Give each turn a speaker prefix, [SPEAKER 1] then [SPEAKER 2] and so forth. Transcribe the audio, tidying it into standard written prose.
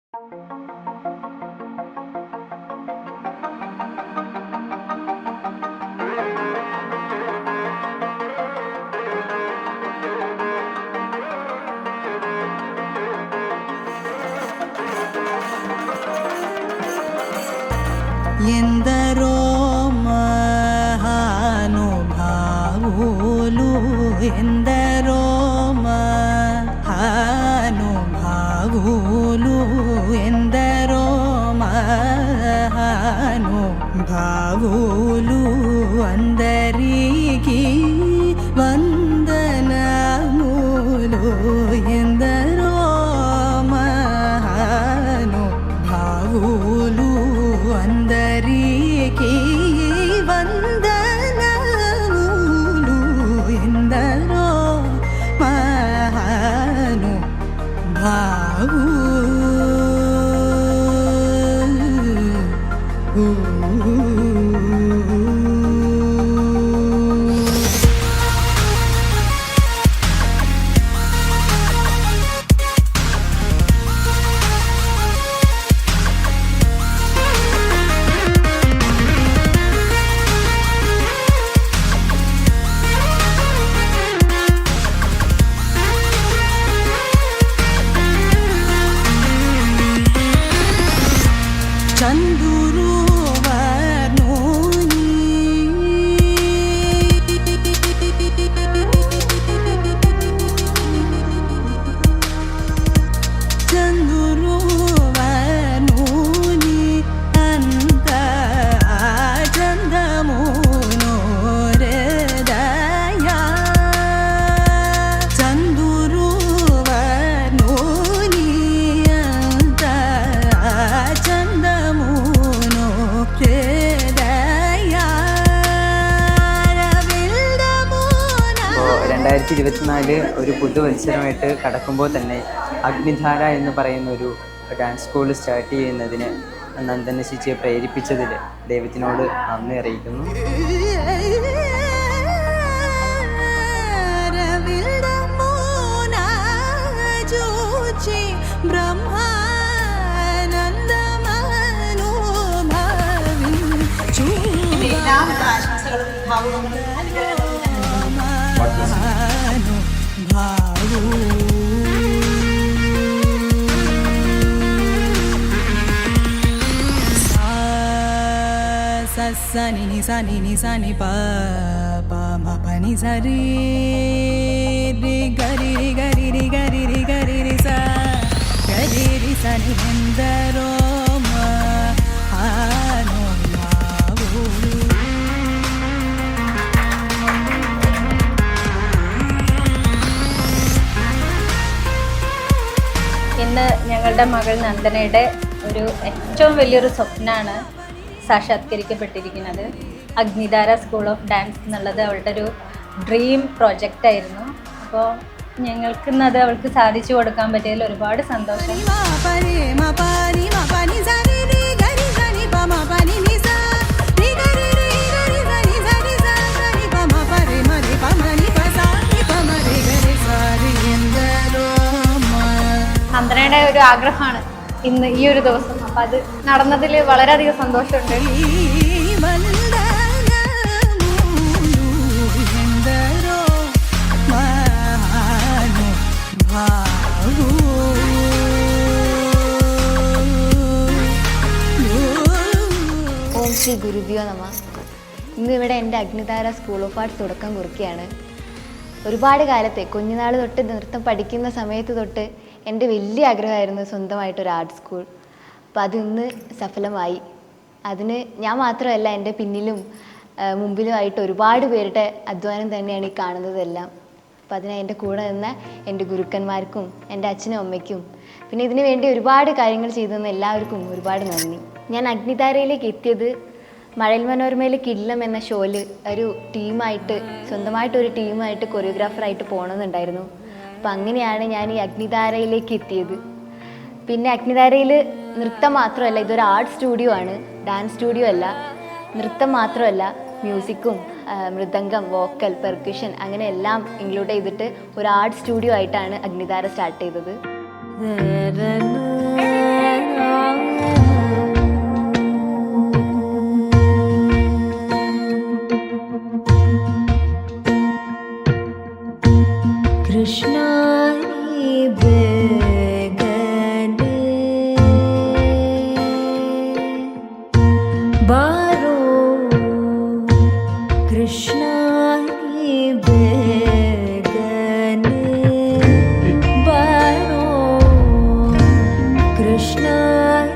[SPEAKER 1] ఎందరో మహానుభావులు ఎందరో మహానుభావులు ఎందరో మహానుభావులు అందరికీ వందనములు ఎందరో మహానుభావులు అందరికీ వందనములు ఎందరో చందురు వర్ణోని చందురు వర్ణోని అంత చందమును హృదయా చందురు వర్ణోని అంత ചന്ദ
[SPEAKER 2] 2024 ഒരു പുതുവത്സരമായിട്ട് കടക്കുമ്പോൾ തന്നെ അഗ്നിധാര എന്ന് പറയുന്ന ഒരു ഡാൻസ് സ്കൂൾ സ്റ്റാർട്ട് ചെയ്യുന്നതിന് നന്ദന ചേച്ചിയെ പ്രേരിപ്പിച്ചതിൽ ദൈവത്തിനോട് നന്ദി അറിയിക്കുന്നു.
[SPEAKER 1] సని ని సని ని సని ప ప మ ప ని సరి రి గరి రి గరి రి గరి రి గరి రి స గరి రి సని ఎందరో మహానుభావులు.
[SPEAKER 3] ഇന്ന് ഞങ്ങളുടെ മകൾ നന്ദനയുടെ ഒരു ഏറ്റവും വലിയൊരു സ്വപ്നമാണ് സാക്ഷാത്കരിക്കപ്പെട്ടിരിക്കുന്നത്. അഗ്നിധാര സ്കൂൾ ഓഫ് ഡാൻസ് എന്നുള്ളത് അവളുടെ ഒരു ഡ്രീം പ്രോജക്റ്റായിരുന്നു. അപ്പോൾ ഞങ്ങൾക്കിന്നത് അവൾക്ക് സാധിച്ചു കൊടുക്കാൻ പറ്റിയതിൽ ഒരുപാട് സന്തോഷം. നന്ദനയുടെ ഒരു ആഗ്രഹമാണ് ഇന്ന് ഈ ഒരു ദിവസം. അപ്പം അത് നടന്നതിൽ വളരെയധികം സന്തോഷമുണ്ട്.
[SPEAKER 4] ഓം ശ്രീ ഗുരുഭ്യോ നമ. ഇന്ന് ഇവിടെ എൻ്റെ അഗ്നിധാര സ്കൂൾ ഓഫ് ആർട്സ് തുടക്കം കുറിക്കുകയാണ്. ഒരുപാട് കാലത്തെ കുഞ്ഞുനാൾ തൊട്ട് നൃത്തം പഠിക്കുന്ന സമയത്ത് തൊട്ട് എൻ്റെ വലിയ ആഗ്രഹമായിരുന്നു സ്വന്തമായിട്ടൊരു ആർട്ട് സ്കൂൾ. അപ്പോൾ അതിന്ന് സഫലമായി. അതിന് ഞാൻ മാത്രമല്ല, എൻ്റെ പിന്നിലും മുമ്പിലുമായിട്ട് ഒരുപാട് പേരുടെ അധ്വാനം തന്നെയാണ് ഈ കാണുന്നതെല്ലാം. അപ്പോൾ അതിന് എൻ്റെ കൂടെ നിന്ന എൻ്റെ ഗുരുക്കന്മാർക്കും എൻ്റെ അച്ഛനും അമ്മയ്ക്കും പിന്നെ ഇതിനു വേണ്ടി ഒരുപാട് കാര്യങ്ങൾ ചെയ്തു തന്ന എല്ലാവർക്കും ഒരുപാട് നന്ദി. ഞാൻ അഗ്നിധാരയിലേക്ക് എത്തിയത് മഴൽ മനോരമയിൽ കിഡ്ലം എന്ന ഷോയിൽ ഒരു ടീമായിട്ട് സ്വന്തമായിട്ടൊരു ടീമായിട്ട് കൊറിയോഗ്രാഫറായിട്ട് പോകണമെന്നുണ്ടായിരുന്നു. അപ്പം അങ്ങനെയാണ് ഞാൻ ഈ അഗ്നിധാരയിലേക്ക് എത്തിയത്. പിന്നെ അഗ്നിധാരയിൽ നൃത്തം മാത്രമല്ല, ഇതൊരു ആർട്ട് സ്റ്റുഡിയോ ആണ്, ഡാൻസ് സ്റ്റുഡിയോ അല്ല. നൃത്തം മാത്രമല്ല, മ്യൂസിക്കും മൃദംഗം, വോക്കൽ, പെർക്യൂഷൻ അങ്ങനെ എല്ലാം ഇൻക്ലൂഡ് ചെയ്തിട്ട് ഒരു ആർട്ട് സ്റ്റുഡിയോ ആയിട്ടാണ് അഗ്നിധാര സ്റ്റാർട്ട് ചെയ്തത്.
[SPEAKER 5] कृष्णाय